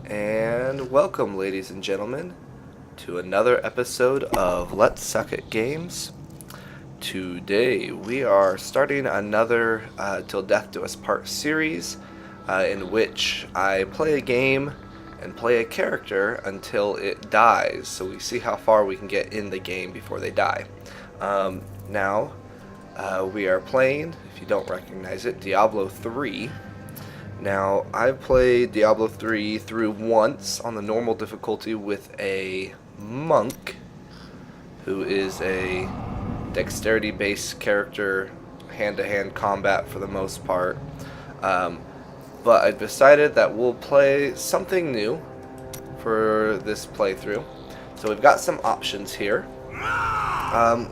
And welcome, ladies and gentlemen, to another episode of Let's Suck at Games. Today we are starting another Till Death Do Us Part series in which I play a game and play a character until it dies, so we see how far we can get in the game before they die. Now, we are playing, if you don't recognize it, Diablo 3. Now, I've played Diablo 3 through once on the normal difficulty with a monk, who is a dexterity-based character, hand-to-hand combat for the most part. But I've decided that we'll play something new for this playthrough. So we've got some options here.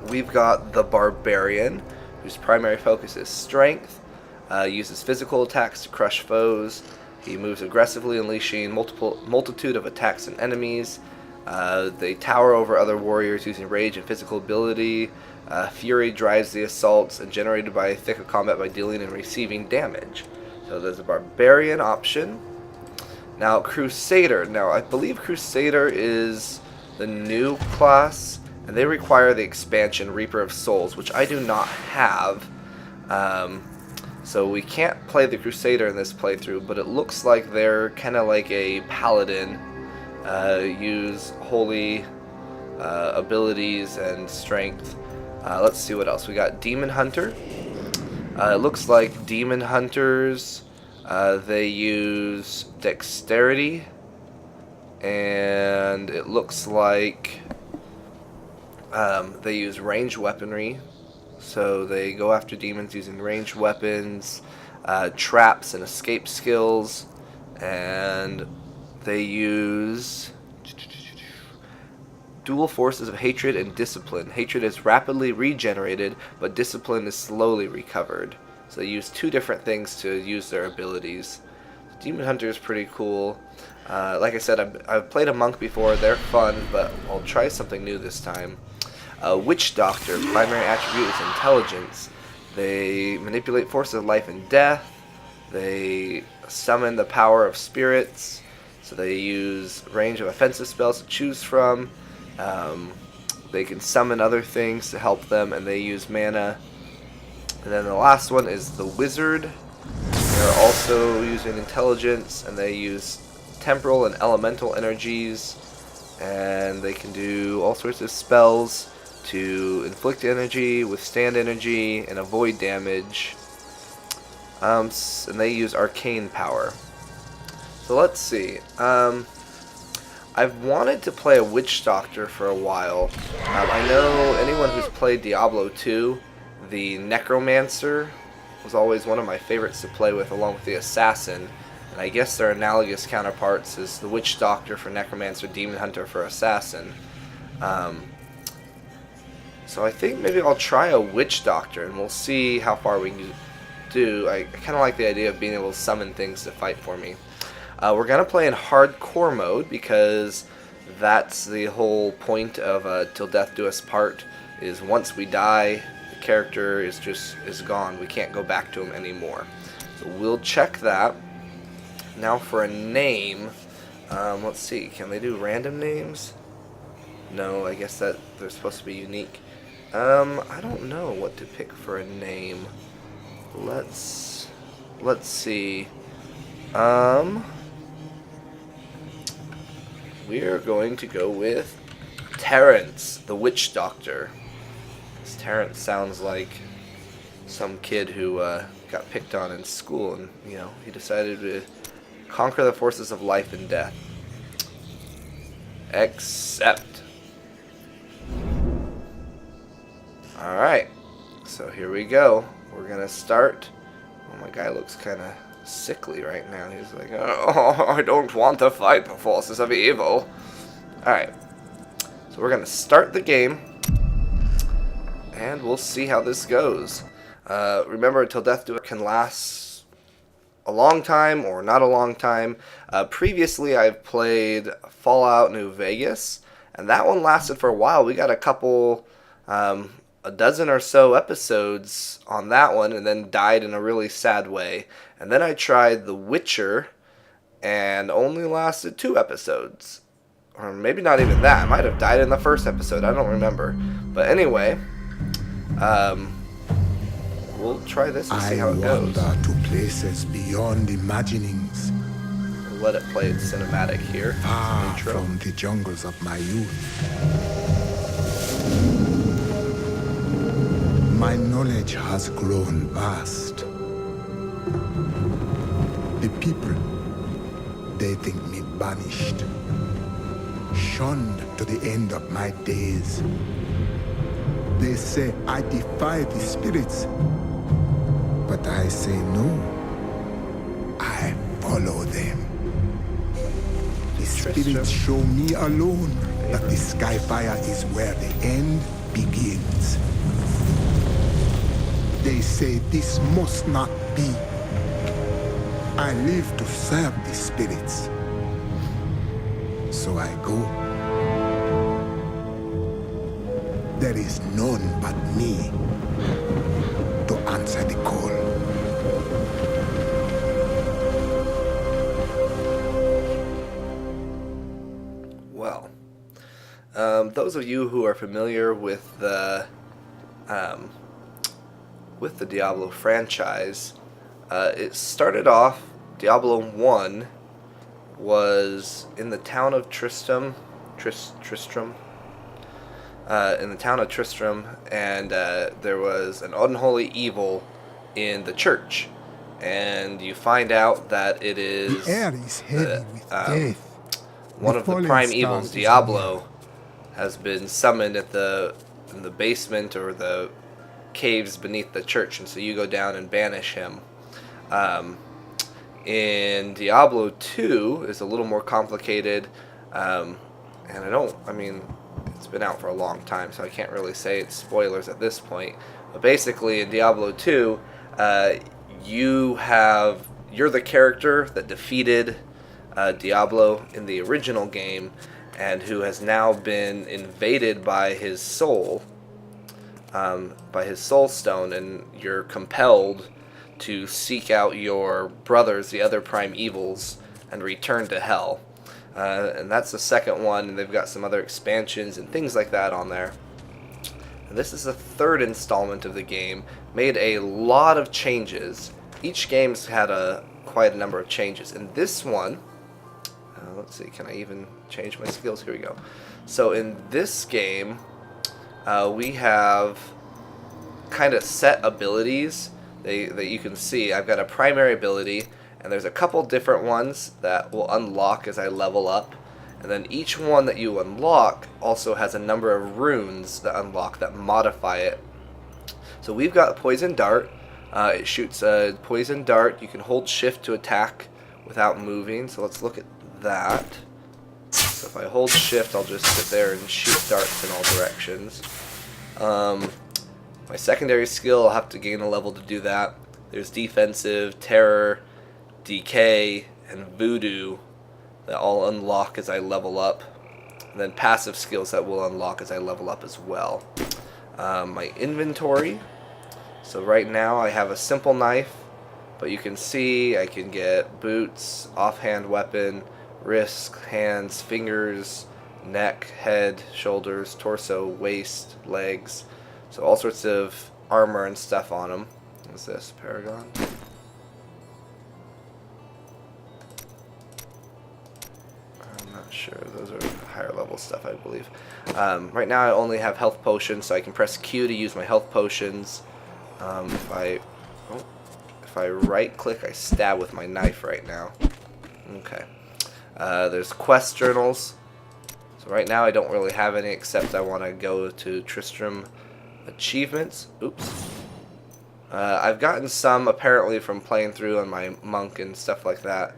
We've got the Barbarian, whose primary focus is strength. Uses physical attacks to crush foes. He moves aggressively, unleashing multitude of attacks on enemies. They tower over other warriors using rage and physical ability. Fury drives the assaults and generated by thick of combat by dealing and receiving damage. So there's a Barbarian option. Now Crusader. Now I believe Crusader is the new class, and they require the expansion Reaper of Souls, which I do not have. So we can't play the Crusader in this playthrough, but it looks like they're kind of like a paladin. Use holy abilities and strength. Let's see what else. We got Demon Hunter. It looks like Demon Hunters, they use dexterity, and it looks like they use ranged weaponry. So they go after demons using ranged weapons, traps and escape skills, and they use dual forces of hatred and discipline. Hatred is rapidly regenerated, but discipline is slowly recovered. So they use two different things to use their abilities. Demon Hunter is pretty cool. Like I said, I've played a monk before. They're fun, but I'll try something new this time. Witchdoctor, primary attribute is intelligence. They manipulate forces of life and death. They summon the power of spirits. So they use range of offensive spells to choose from. They can summon other things to help them, and they use mana. And then the last one is the Wizard. They're also using intelligence, and they use temporal and elemental energies. And they can do all sorts of spells to inflict energy, withstand energy, and avoid damage. And they use arcane power. So let's see. I've wanted to play a Witchdoctor for a while. I know anyone who's played Diablo 2, the Necromancer was always one of my favorites to play with, along with the Assassin. And I guess their analogous counterparts is the Witchdoctor for Necromancer, Demon Hunter for Assassin. So I think maybe I'll try a Witchdoctor, and we'll see how far we can do. I kind of like the idea of being able to summon things to fight for me. We're going to play in hardcore mode, because that's the whole point of Till Death Do Us Part, is once we die, the character is gone. We can't go back to him anymore. So we'll check that. Now for a name, let's see, can they do random names? No, I guess that they're supposed to be unique. I don't know what to pick for a name. Let's see. We're going to go with Terrence, the Witchdoctor. This Terrence sounds like some kid who got picked on in school, and he decided to conquer the forces of life and death. Accept. Alright, so here we go. We're gonna start. Oh, my guy looks kind of sickly right now. He's like, oh, I don't want to fight the forces of evil. Alright, so we're gonna start the game, and we'll see how this goes. Remember, Till Death Do It can last a long time or not a long time. Previously, I've played Fallout New Vegas, and that one lasted for a while. We got a couple, a dozen or so episodes on that one, and then died in a really sad way. And then I tried The Witcher, and only lasted 2 episodes. Or maybe not even that. I might have died in the first episode. I don't remember. But anyway, we'll try this and see how it goes. I wander to places beyond imaginings. We'll let it play its cinematic here. Far from the jungles of my youth. My knowledge has grown vast. The people, they think me banished, shunned to the end of my days. They say I defy the spirits, but I say no. I follow them. The spirits show me alone that the Skyfire is where the end begins. They say this must not be. I live to serve the spirits. So I go. There is none but me to answer the call. Well, those of you who are familiar with the Diablo franchise, it started off, Diablo 1 was in the town of Tristram, and there was an unholy evil in the church, and you find out that it is the air is heavy with death. One of the prime evils, Diablo, has been summoned in the basement or the caves beneath the church, and so you go down and banish him. In Diablo 2 is a little more complicated, and it's been out for a long time, so I can't really say it's spoilers at this point. But basically, in Diablo 2, you're the character that defeated Diablo in the original game, and who has now been invaded by his soul stone, and you're compelled to seek out your brothers, the other prime evils, and return to hell. And that's the second one, and they've got some other expansions and things like that on there. And this is the third installment of the game. Made a lot of changes. Each game's had quite a number of changes. And this one, let's see, can I even change my skills? Here we go. So in this game, we have kind of set abilities that you can see. I've got a primary ability, and there's a couple different ones that will unlock as I level up. And then each one that you unlock also has a number of runes that unlock that modify it. So we've got Poison Dart. It shoots a poison dart. You can hold shift to attack without moving. So let's look at that. So if I hold shift, I'll just sit there and shoot darts in all directions. My secondary skill, I'll have to gain a level to do that. There's defensive, terror, decay, and voodoo that all unlock as I level up. And then passive skills that will unlock as I level up as well. My inventory. So right now I have a simple knife, but you can see I can get boots, offhand weapon, wrists, hands, fingers, neck, head, shoulders, torso, waist, legs. So all sorts of armor and stuff on them. What's this? Paragon? I'm not sure. Those are higher level stuff, I believe. Right now I only have health potions, so I can press Q to use my health potions. If I right click, I stab with my knife right now. Okay. There's quest journals. So right now I don't really have any, except I want to go to Tristram achievements. Oops. I've gotten some apparently from playing through on my monk and stuff like that.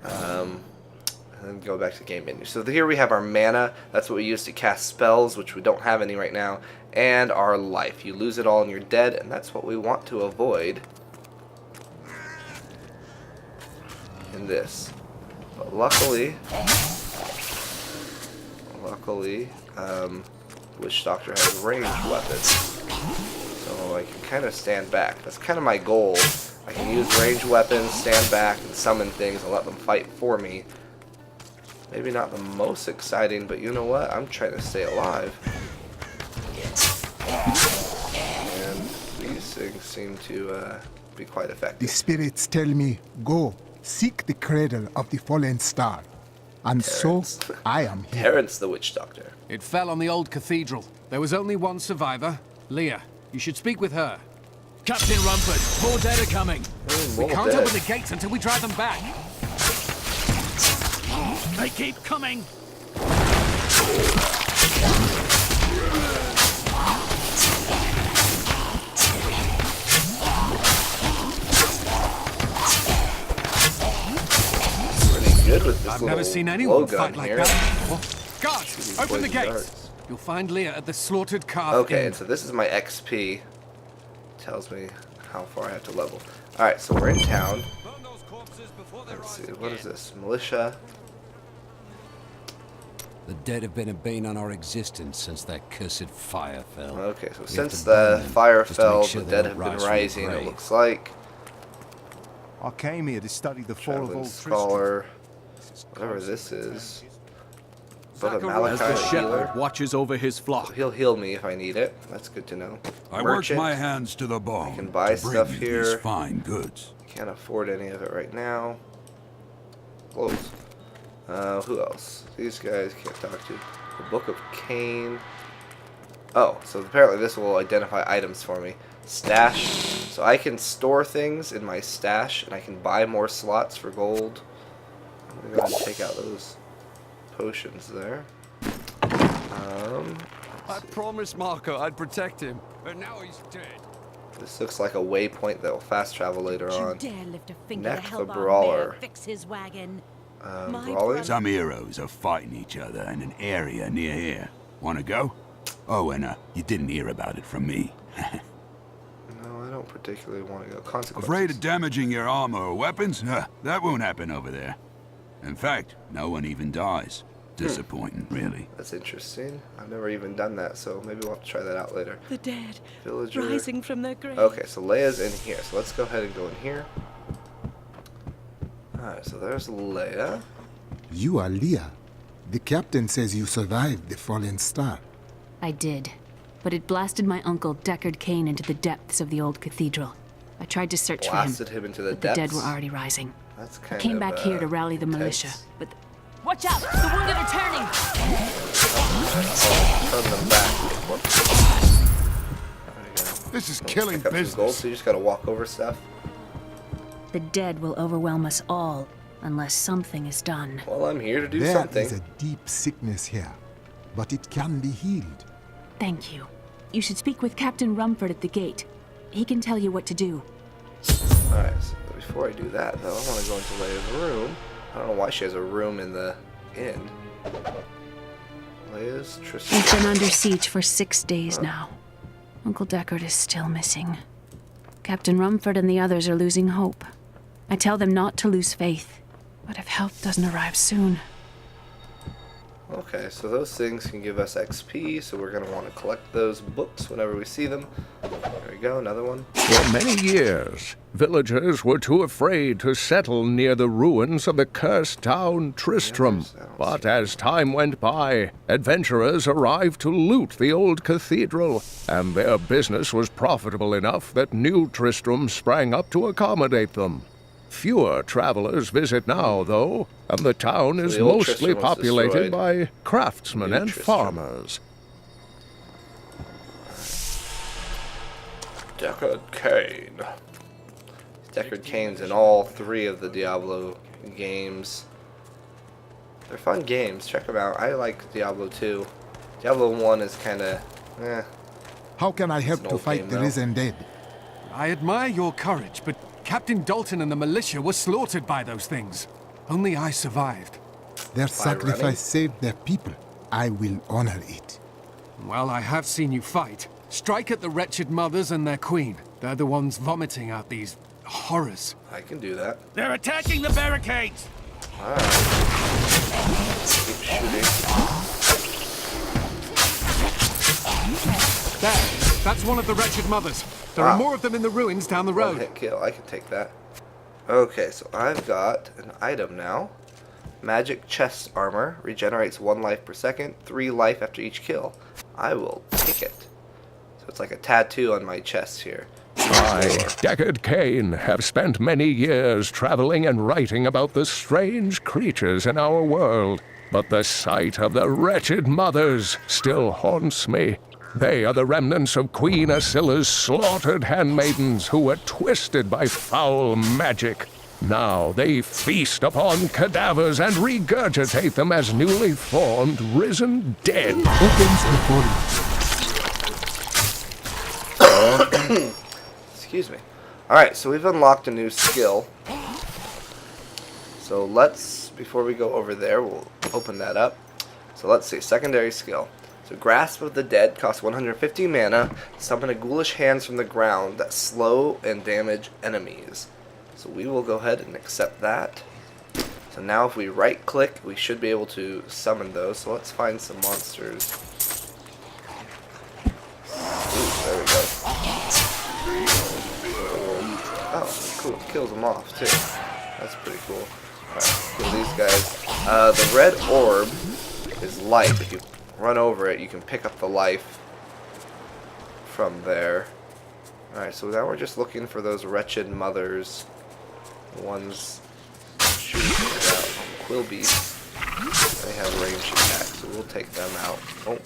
And then go back to the game menu. So here we have our mana. That's what we use to cast spells, which we don't have any right now. And our life. You lose it all and you're dead, and that's what we want to avoid in this. But luckily, Witchdoctor has ranged weapons, so I can kind of stand back. That's kind of my goal. I can use ranged weapons, stand back, and summon things and let them fight for me. Maybe not the most exciting, but you know what? I'm trying to stay alive. And these things seem to be quite The effective. spirits tell me, go, seek the cradle of the fallen star. And so, I am here. Terrence the Witchdoctor. It fell on the old cathedral. There was only one survivor, Leah. You should speak with her. Captain Rumford, more dead are coming. We can't open the gates until we drive them back. They keep coming. Pretty good with this I've little never seen anyone blowgun fight like here. that before. Guards, These open the poison gates. darts. You'll find Leah at the slaughtered calf. Okay, Inn. and so this is my XP. Tells me how far I have to level. Alright, so we're in town. Let's see, what is this? Militia. The dead have been a bane on our existence since that cursed fire fell. Okay, so We have since to burn the them, fire just to make fell, sure the they dead don't have been rise from the rising, it grave. looks like. I came here to study the fall of Traveling old Scholar. Whatever this is. Brother As the Malachi, healer. shepherd watches over his flock. He'll heal me if I need it. That's good to know. I worked Merchant. my hands to the bone. I can buy to bring stuff you here. These fine goods. Can't afford any of it right now. Close. Who else? These guys can't talk to. The Book of Cain. Oh, so apparently this will identify items for me. Stash. So I can store things in my stash, and I can buy more slots for gold. I'm gonna go ahead and take out those potions there. I promised Marco I'd protect him, but now he's dead. This looks like a waypoint that will fast travel later Don't you on. dare lift a finger Neck to the help our Brawler. mayor fix his wagon. My Brawling? brother- Some heroes are fighting each other in an area near here. Want to go? Oh, and you didn't hear about it from me. No, I don't particularly want to go. Consequences. Afraid of damaging your armor or weapons? That won't happen over there. In fact, no one even dies. Disappointing, really. That's interesting. I've never even done that, so maybe we'll have to try that out later. The dead, Villager. rising from their grave. Okay, so Leia's in here. So let's go ahead and go in here. Alright, so there's Leia. You are Leah. The captain says you survived the fallen star. I did, but it blasted my uncle Deckard Cain into the depths of the old cathedral. I tried to search Blasted for him, him into the but depths. the dead were already rising. That's I kind came of, back here to rally the intense. militia, but Watch out! The wounded are turning! Turn them back. Whoops. There we go. This is Let's killing pick up some business. gold, so you just gotta walk over stuff. the dead will overwhelm us all unless something is done. Well, I'm here to do There something. is a deep sickness here, but it can be healed. Thank you. You should speak with Captain Rumford at the gate. He can tell you what to do. Alright, so before I do that, though, I want to go into Leia's room. I don't know why she has a room in the inn. Leia's Tristan. We've been under siege for 6 days now. Uncle Deckard is still missing. Captain Rumford and the others are losing hope. I tell them not to lose faith, but if help doesn't arrive soon, Okay, so those things can give us XP, so we're going to want to collect those books whenever we see them. There we go, another one. For many years, villagers were too afraid to settle near the ruins of the cursed town Tristram. But as time went by, adventurers arrived to loot the old cathedral, and their business was profitable enough that new Tristram sprang up to accommodate them. Fewer travelers visit now, though, and the town is the old mostly Tristram was populated destroyed. by craftsmen New and Tristram. farmers. Deckard Cain. Deckard Cain's in all 3 of the Diablo games. They're fun games. Check them out. I like Diablo 2. Diablo 1 is kind of, How can I help an to old fight game, the though. risen dead? I admire your courage, but Captain Dalton and the militia were slaughtered by those things. Only I survived. Their running? sacrifice saved their people. I will honor it. Well, I have seen you fight. Strike at the wretched mothers and their queen. They're the ones vomiting out these horrors. I can do that. They're attacking the barricades! Alright. Keep shooting. There! That's one of the wretched mothers. There are more of them in the ruins down the road. One hit kill. I can take that. Okay, so I've got an item now. Magic chest armor. Regenerates 1 life per second. 3 life after each kill. I will take it. So it's like a tattoo on my chest here. I, Deckard Cain, have spent many years traveling and writing about the strange creatures in our world. But the sight of the wretched mothers still haunts me. They are the remnants of Queen Asilla's slaughtered handmaidens who were twisted by foul magic. Now they feast upon cadavers and regurgitate them as newly formed, risen dead. Excuse me. Alright, so we've unlocked a new skill. So let's, before we go over there, we'll open that up. So let's see, secondary skill. So Grasp of the Dead costs 150 mana. Summon a ghoulish hands from the ground that slow and damage enemies. So we will go ahead and accept that. So now if we right click, we should be able to summon those. So let's find some monsters. Ooh, there we go. Oh, cool. Kills them off too. That's pretty cool. Alright, kill these guys. The red orb is life. If you run over it, you can pick up the life from there. Alright, so now we're just looking for those wretched mothers. The ones shooting things out. Quillbeasts. They have ranged attacks, so we'll take them out. Oh.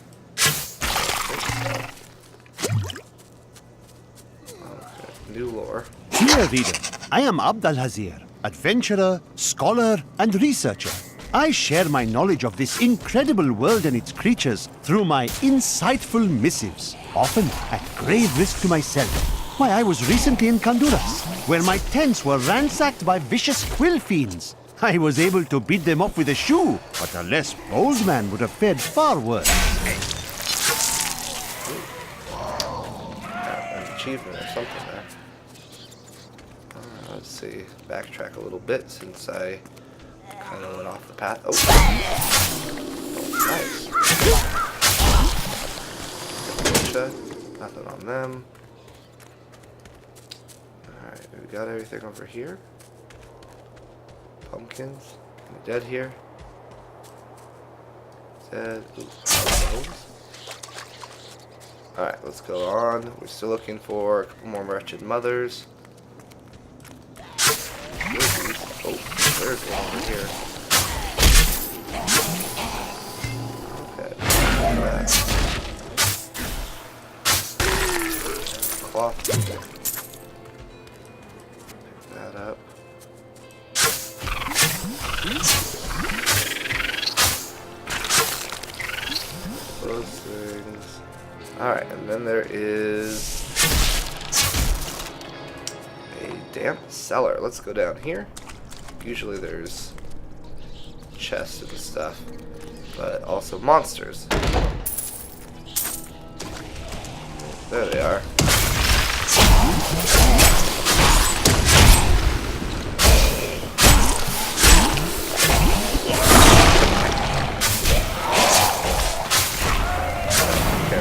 Okay, new lore. Dear reader, I am Abd al-Hazir, adventurer, scholar, and researcher. I share my knowledge of this incredible world and its creatures through my insightful missives, often at grave risk to myself. Why, I was recently in Honduras, where my tents were ransacked by vicious quill fiends. I was able to beat them off with a shoe, but a less bold man would have fared far worse. An achievement or something there. Let's see, backtrack a little bit since I kind of went off the path. Oh, nice. Nothing on them. Alright, we got everything over here. Pumpkins. Dead here. Dead. Alright, let's go on. We're still looking for a couple more wretched mothers. Oh, there's one over here. Okay. Cloth. Pick that up. Those things. Alright, and then there is a damp cellar. Let's go down here. Usually there's chests and stuff, but also monsters. There they are.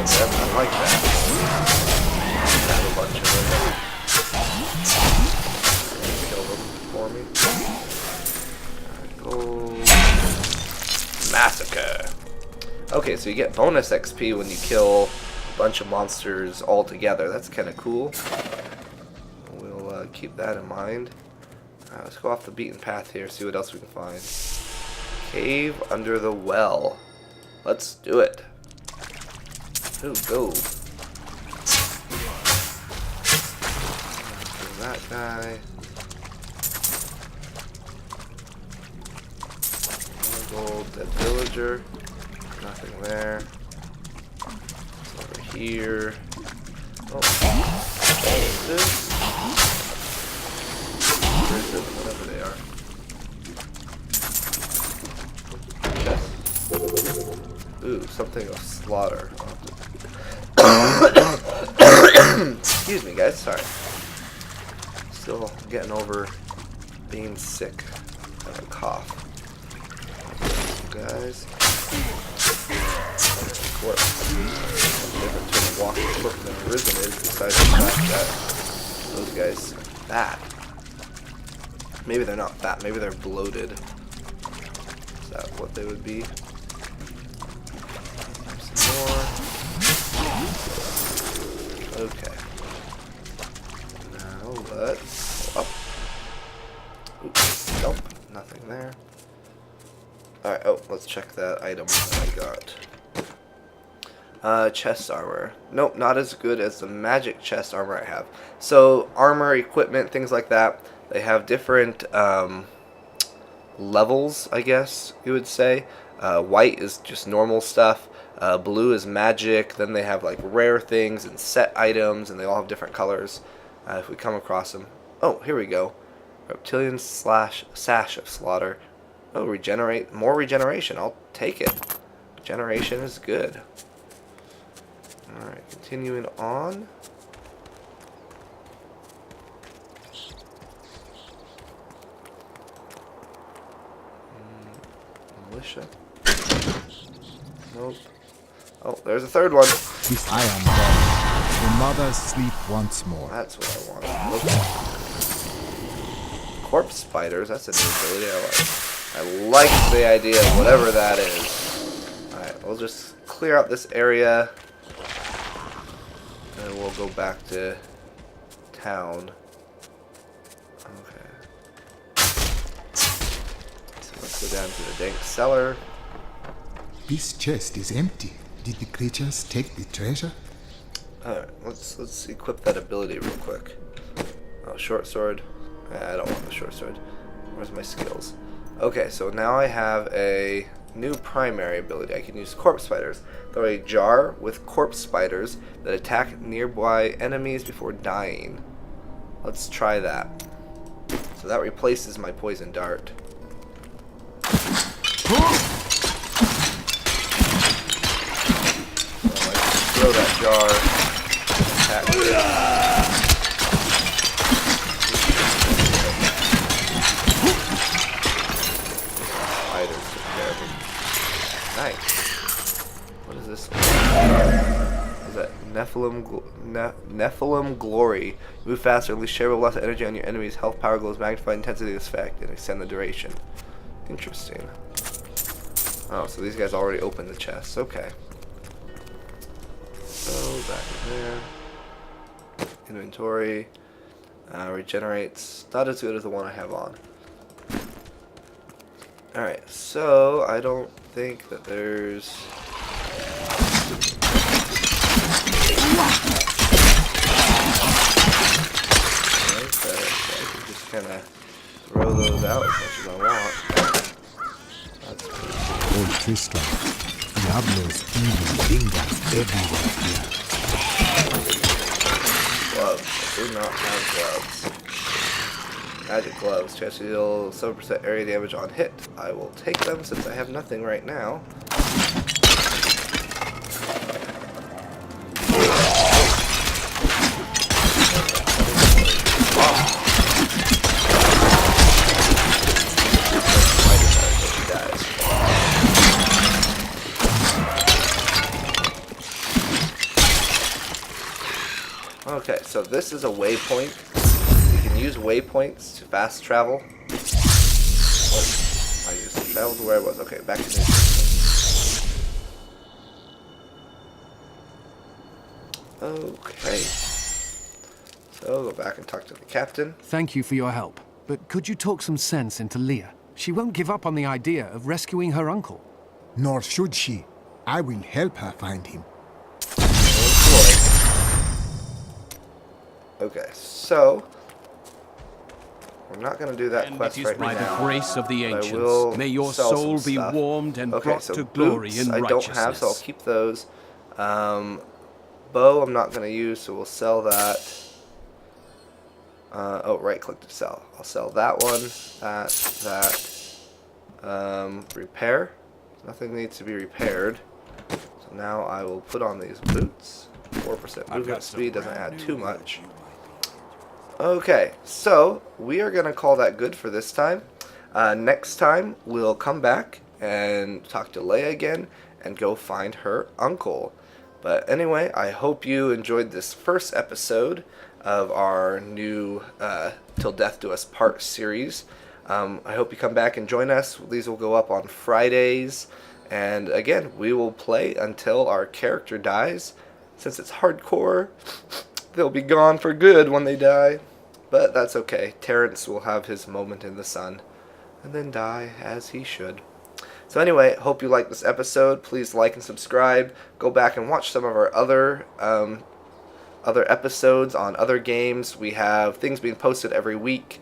I like that. Have a bunch of them. Kill them for me. Gold. Massacre. Okay, so you get bonus XP when you kill a bunch of monsters all together. That's kind of cool. We'll keep that in mind. Let's go off the beaten path here, see what else we can find. Cave under the well. Let's do it. Ooh, gold. That guy. More gold. Dead villager. Nothing there. It's over here. Oh. This. Whatever they are. Chest. Ooh, something of slaughter. Excuse me, guys. Sorry. Still getting over being sick. I have a cough. Guys. Different between a equip than Arisen is, besides the fact that those guys fat. Maybe they're not fat, maybe they're bloated. Is that what they would be? Some more. Okay. Now let's go up. Oops, nope, nothing there. Alright, oh, let's check that item that I got. Chest armor. Nope, not as good as the magic chest armor I have. So, armor, equipment, things like that, they have different levels, I guess you would say. White is just normal stuff. Blue is magic. Then they have like rare things and set items, and they all have different colors. If we come across them. Oh, here we go. Reptilian slash sash of slaughter. Oh, regenerate. More regeneration. I'll take it. Regeneration is good. Alright, continuing on. Militia. Nope. Oh, there's a third one. This I am dead. The mothers sleep once more. That's what I want. Okay. Corpse spiders. That's a new ability I like. I like the idea of whatever that is. Alright, we'll just clear out this area. And we'll go back to town. Okay. So let's go down to the dank cellar. This chest is empty. Did the creatures take the treasure? Alright, let's equip that ability real quick. Oh, short sword. I don't want the short sword. Where's my skills? Okay, so now I have a new primary ability. I can use corpse spiders. Throw a jar with corpse spiders that attack nearby enemies before dying. Let's try that. So that replaces my poison dart. So I can throw that jar. Attack Nice. What is this? Is that Nephilim Glory? Move faster, release shareable less energy on your enemy's health power glows, magnify intensity of this effect, and extend the duration. Interesting. Oh, so these guys already opened the chests. Okay. So back in there. Inventory. Regenerates. Not as good as the one I have on. Alright, so I don't think that there's... Okay, so I can just kind of throw those out as much as I want. That's pretty cool. Old Tristram. Diablo's evil fingers everywhere here. Gloves. I do not have gloves. Magic gloves. Chance to deal 7% area damage on hit. I will take them since I have nothing right now. Okay, so this is a waypoint. You can use waypoints to fast travel. Oh, I just traveled to where I was. Okay, back to the Okay. So go back and talk to the captain. Thank you for your help. But could you talk some sense into Leah? She won't give up on the idea of rescuing her uncle. Nor should she. I will help her find him. Okay, so we're not going to do that quest right by now. the grace of the ancients, I will may your sell soul some be stuff. warmed and Okay, brought so to glory boots in I righteousness. don't have, so I'll keep those. Bow I'm not going to use, so we'll sell that. Oh, right click to sell. I'll sell that one, that. Repair. Nothing needs to be repaired. So now I will put on these boots. 4% movement speed doesn't add too much. Okay, so we are going to call that good for this time. Next time, we'll come back and talk to Leia again and go find her uncle. But anyway, I hope you enjoyed this first episode of our new Till Death Do Us Part series. I hope you come back and join us. These will go up on Fridays. And again, we will play until our character dies. Since it's hardcore, they'll be gone for good when they die. But that's okay. Terrence will have his moment in the sun and then die as he should. So anyway, hope you liked this episode. Please like and subscribe. Go back and watch some of our other episodes on other games. We have things being posted every week.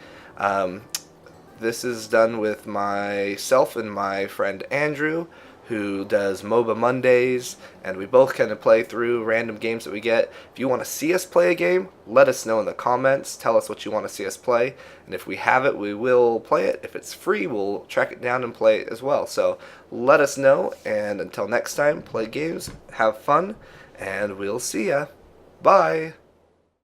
This is done with myself and my friend Andrew, who does MOBA Mondays, and we both kind of play through random games that we get. If you want to see us play a game, let us know in the comments. Tell us what you want to see us play, and if we have it, we will play it. If it's free, we'll track it down and play it as well. So let us know, and until next time, play games, have fun, and we'll see ya. Bye!